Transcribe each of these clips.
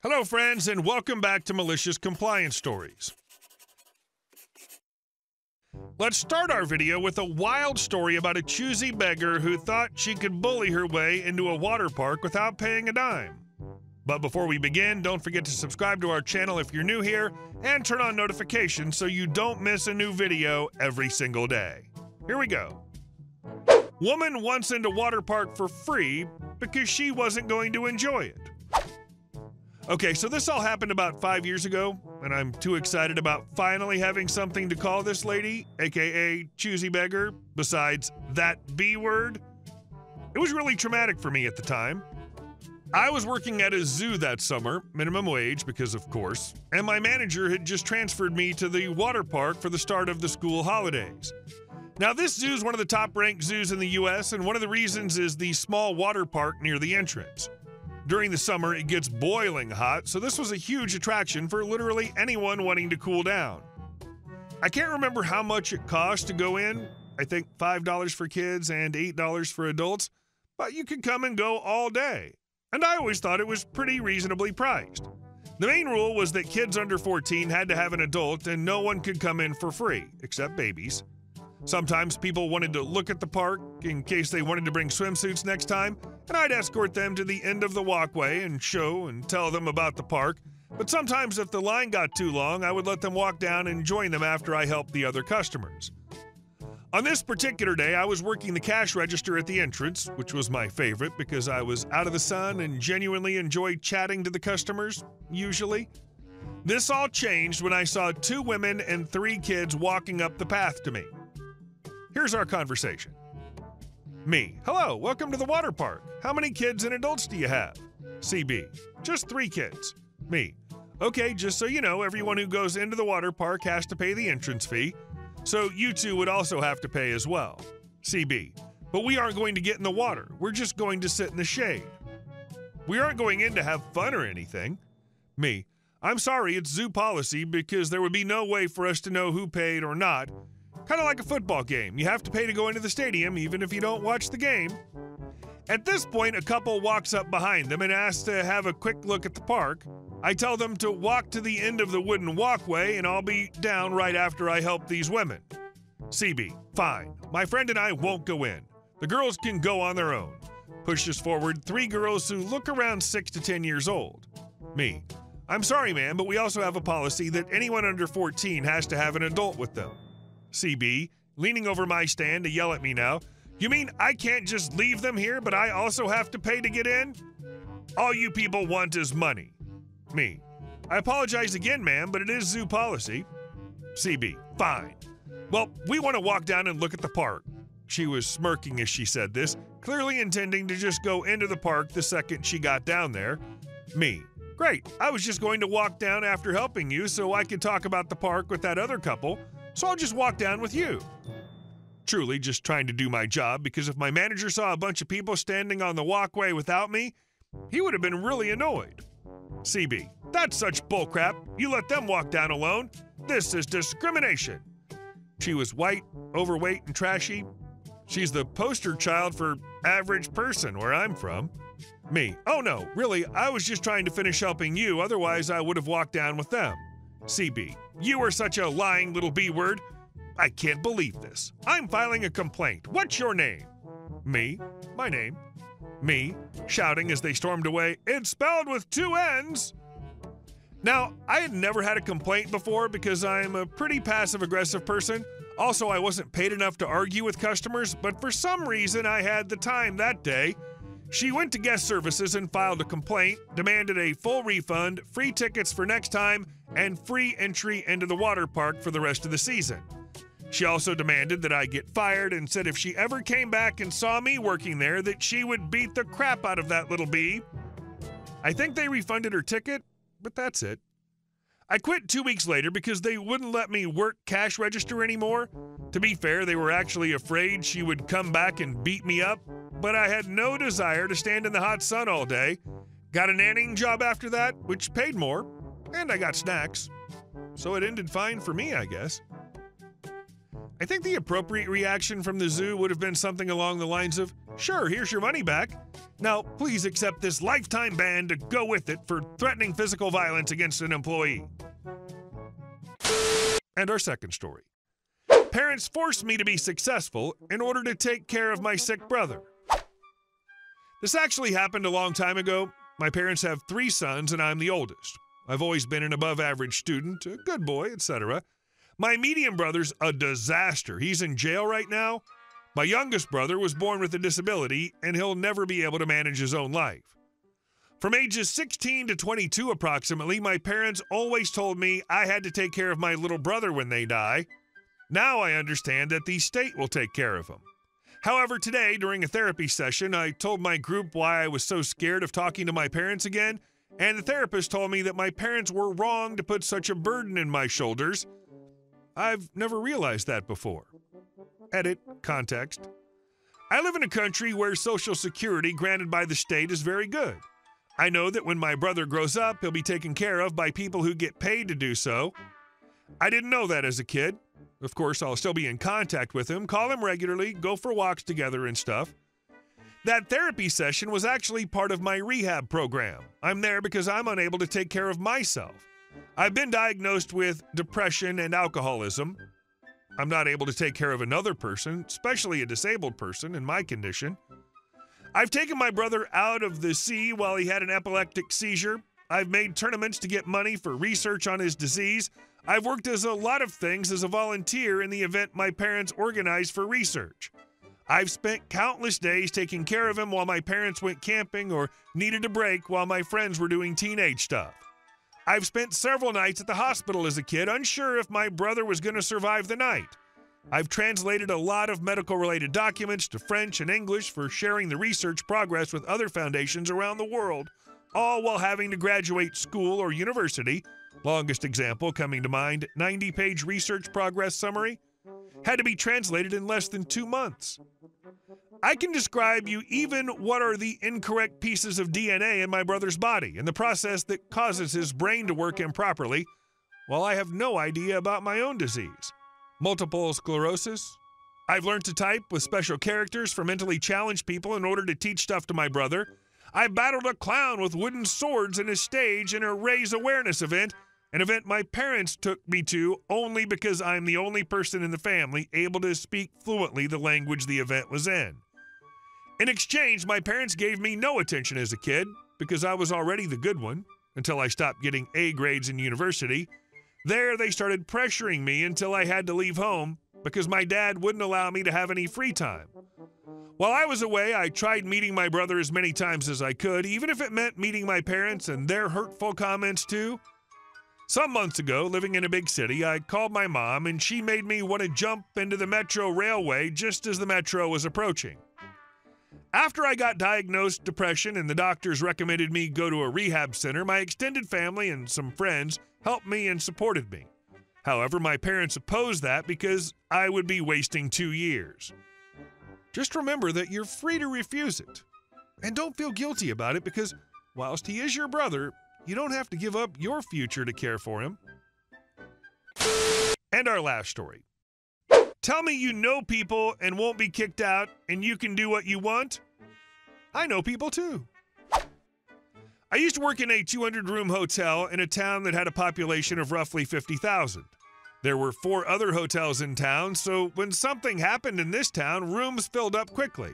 Hello, friends, and welcome back to Malicious Compliance Stories. Let's start our video with a wild story about a choosy beggar who thought she could bully her way into a water park without paying a dime. But before we begin, don't forget to subscribe to our channel if you're new here and turn on notifications so you don't miss a new video every single day. Here we go. Woman wants into water park for free because she wasn't going to enjoy it. Okay, so this all happened about 5 years ago, and I'm too excited about finally having something to call this lady, aka choosy beggar, besides that B word. It was really traumatic for me at the time. I was working at a zoo that summer, minimum wage because of course, and my manager had just transferred me to the water park for the start of the school holidays. Now this zoo is one of the top-ranked zoos in the US, and one of the reasons is the small water park near the entrance. During the summer, it gets boiling hot, so this was a huge attraction for literally anyone wanting to cool down. I can't remember how much it cost to go in. I think $5 for kids and $8 for adults, but you could come and go all day. And I always thought it was pretty reasonably priced. The main rule was that kids under 14 had to have an adult and no one could come in for free, except babies. Sometimes people wanted to look at the park in case they wanted to bring swimsuits next time, and I'd escort them to the end of the walkway and show and tell them about the park. But sometimes if the line got too long, I would let them walk down and join them after I helped the other customers. On this particular day, I was working the cash register at the entrance, which was my favorite because I was out of the sun and genuinely enjoyed chatting to the customers, usually. This all changed when I saw 2 women and 3 kids walking up the path to me. Here's our conversation. Me: hello, welcome to the water park. How many kids and adults do you have? CB: just 3 kids. Me: okay, just so you know, everyone who goes into the water park has to pay the entrance fee, so you 2 would also have to pay as well. CB: but we aren't going to get in the water. We're just going to sit in the shade. We aren't going in to have fun or anything. Me: I'm sorry, it's zoo policy because there would be no way for us to know who paid or not. Kind of like a football game. You have to pay to go into the stadium, even if you don't watch the game. At this point, a couple walks up behind them and asks to have a quick look at the park. I tell them to walk to the end of the wooden walkway, and I'll be down right after I help these women. CB: fine. My friend and I won't go in. The girls can go on their own. Pushes forward 3 girls who look around 6 to 10 years old. Me: I'm sorry, ma'am, but we also have a policy that anyone under 14 has to have an adult with them. CB, leaning over my stand to yell at me now: you mean I can't just leave them here, but I also have to pay to get in? All you people want is money. Me: I apologize again, ma'am, but it is zoo policy. CB: fine. Well, we want to walk down and look at the park. She was smirking as she said this, clearly intending to just go into the park the second she got down there. Me: great, I was just going to walk down after helping you so I could talk about the park with that other couple. So I'll just walk down with you. Truly just trying to do my job, because if my manager saw a bunch of people standing on the walkway without me, he would have been really annoyed. CB: that's such bullcrap. You let them walk down alone. This is discrimination. She was white, overweight, and trashy. She's the poster child for average person where I'm from. Me: oh no, really, I was just trying to finish helping you, otherwise I would have walked down with them. CB: you are such a lying little B word. I can't believe this. I'm filing a complaint. What's your name? Me: my name. Me, shouting as they stormed away: it's spelled with 2 N's. Now, I had never had a complaint before because I'm a pretty passive-aggressive person. Also, I wasn't paid enough to argue with customers, but for some reason I had the time that day. She went to guest services and filed a complaint, demanded a full refund, free tickets for next time, and free entry into the water park for the rest of the season. She also demanded that I get fired and said if she ever came back and saw me working there that she would beat the crap out of that little bee. I think they refunded her ticket, but that's it. I quit 2 weeks later because they wouldn't let me work cash register anymore. To be fair, they were actually afraid she would come back and beat me up, but I had no desire to stand in the hot sun all day. Got a nannying job after that, which paid more, and I got snacks. So it ended fine for me, I guess. I think the appropriate reaction from the zoo would have been something along the lines of, Sure, here's your money back. Now, please accept this lifetime ban to go with it for threatening physical violence against an employee. And our second story. Parents forced me to be successful in order to take care of my sick brother. This actually happened a long time ago. My parents have 3 sons and I'm the oldest. I've always been an above-average student, a good boy, etc. My medium brother's a disaster. He's in jail right now. My youngest brother was born with a disability, and he'll never be able to manage his own life. From ages 16 to 22 approximately, my parents always told me I had to take care of my little brother when they die. Now I understand that the state will take care of him. However, today, during a therapy session, I told my group why I was so scared of talking to my parents again, and the therapist told me that my parents were wrong to put such a burden in my shoulders. I've never realized that before. Edit, context. I live in a country where Social Security granted by the state is very good. I know that when my brother grows up, he'll be taken care of by people who get paid to do so. I didn't know that as a kid. Of course, I'll still be in contact with him, call him regularly, go for walks together and stuff. That therapy session was actually part of my rehab program. I'm there because I'm unable to take care of myself. I've been diagnosed with depression and alcoholism. I'm not able to take care of another person, especially a disabled person in my condition. I've taken my brother out of the sea while he had an epileptic seizure. I've made tournaments to get money for research on his disease. I've worked as a lot of things as a volunteer in the event my parents organized for research. I've spent countless days taking care of him while my parents went camping or needed a break while my friends were doing teenage stuff. I've spent several nights at the hospital as a kid, unsure if my brother was going to survive the night. I've translated a lot of medical-related documents to French and English for sharing the research progress with other foundations around the world, all while having to graduate school or university. Longest example coming to mind, 90-page research progress summary, had to be translated in less than 2 months. I can describe you even what are the incorrect pieces of DNA in my brother's body and the process that causes his brain to work improperly, while I have no idea about my own disease. Multiple sclerosis. I've learned to type with special characters for mentally challenged people in order to teach stuff to my brother. I battled a clown with wooden swords in a stage in a raise awareness event, an event my parents took me to only because I'm the only person in the family able to speak fluently the language the event was in. In exchange, my parents gave me no attention as a kid because I was already the good one until I stopped getting A grades in university. There, they started pressuring me until I had to leave home because my dad wouldn't allow me to have any free time. While I was away, I tried meeting my brother as many times as I could, even if it meant meeting my parents and their hurtful comments too. Some months ago, living in a big city, I called my mom and she made me want to jump into the metro railway just as the metro was approaching. After I got diagnosed depression and the doctors recommended me go to a rehab center, my extended family and some friends helped me and supported me. However, my parents opposed that because I would be wasting 2 years. Just remember that you're free to refuse it. And don't feel guilty about it because whilst he is your brother, you don't have to give up your future to care for him. And our last story. Tell me you know people and won't be kicked out and you can do what you want? I know people too. I used to work in a 200-room hotel in a town that had a population of roughly 50,000. There were 4 other hotels in town, so when something happened in this town, rooms filled up quickly.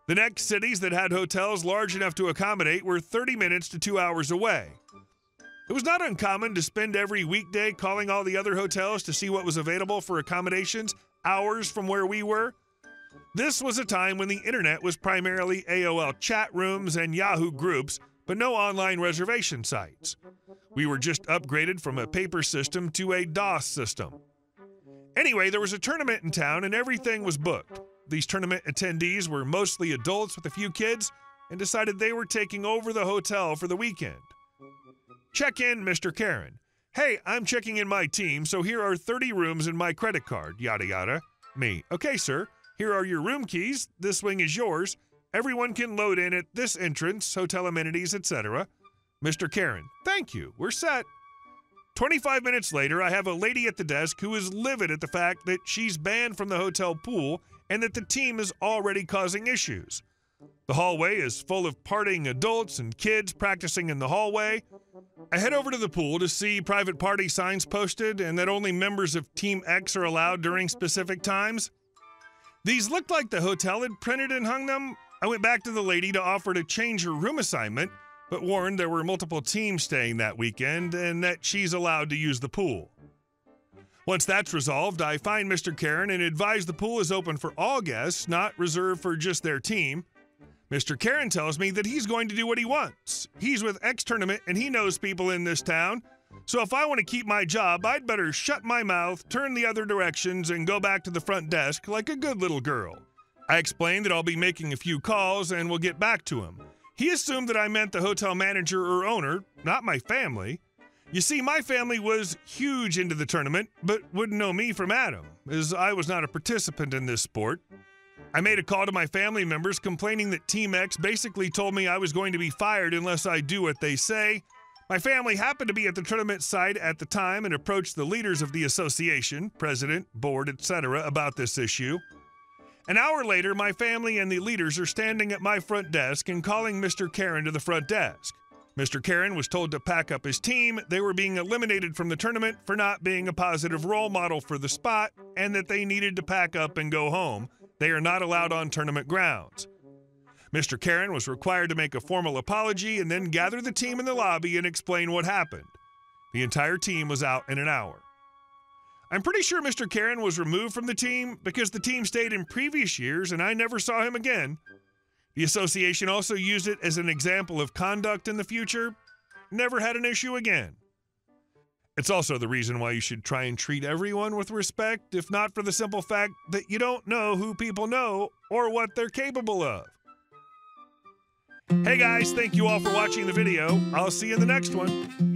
The next cities that had hotels large enough to accommodate were 30 minutes to 2 hours away. It was not uncommon to spend every weekday calling all the other hotels to see what was available for accommodations hours from where we were. This was a time when the internet was primarily AOL chat rooms and Yahoo groups, but no online reservation sites. We were just upgraded from a paper system to a DOS system. Anyway, there was a tournament in town and everything was booked. These tournament attendees were mostly adults with a few kids and decided they were taking over the hotel for the weekend. Check in, Mr. Karen. Hey, I'm checking in my team, so here are 30 rooms and my credit card, yada yada. Me, okay, sir. Here are your room keys. This wing is yours. Everyone can load in at this entrance, hotel amenities, etc. Mr. Karen, thank you. We're set. 25 minutes later, I have a lady at the desk who is livid at the fact that she's banned from the hotel pool and that the team is already causing issues. The hallway is full of partying adults and kids practicing in the hallway. I head over to the pool to see private party signs posted and that only members of Team X are allowed during specific times. These looked like the hotel had printed and hung them. I went back to the lady to offer to change her room assignment, but warned there were multiple teams staying that weekend and that she's allowed to use the pool. Once that's resolved, I find Mr. Karen and advise the pool is open for all guests, not reserved for just their team. Mr. Karen tells me that he's going to do what he wants. He's with X Tournament and he knows people in this town. So if I want to keep my job, I'd better shut my mouth, turn the other directions, and go back to the front desk like a good little girl. I explained that I'll be making a few calls and will get back to him. He assumed that I meant the hotel manager or owner, not my family. You see, my family was huge into the tournament, but wouldn't know me from Adam, as I was not a participant in this sport. I made a call to my family members complaining that Team X basically told me I was going to be fired unless I do what they say. My family happened to be at the tournament site at the time and approached the leaders of the association, president, board, etc., about this issue. An hour later, my family and the leaders are standing at my front desk and calling Mr. Karen to the front desk. Mr. Karen was told to pack up his team, they were being eliminated from the tournament for not being a positive role model for the spot, and that they needed to pack up and go home. They are not allowed on tournament grounds. Mr. Karen was required to make a formal apology and then gather the team in the lobby and explain what happened. The entire team was out in an hour. I'm pretty sure Mr. Karen was removed from the team because the team stayed in previous years and I never saw him again. The association also used it as an example of conduct in the future. Never had an issue again. It's also the reason why you should try and treat everyone with respect, if not for the simple fact that you don't know who people know or what they're capable of. Hey guys, thank you all for watching the video. I'll see you in the next one.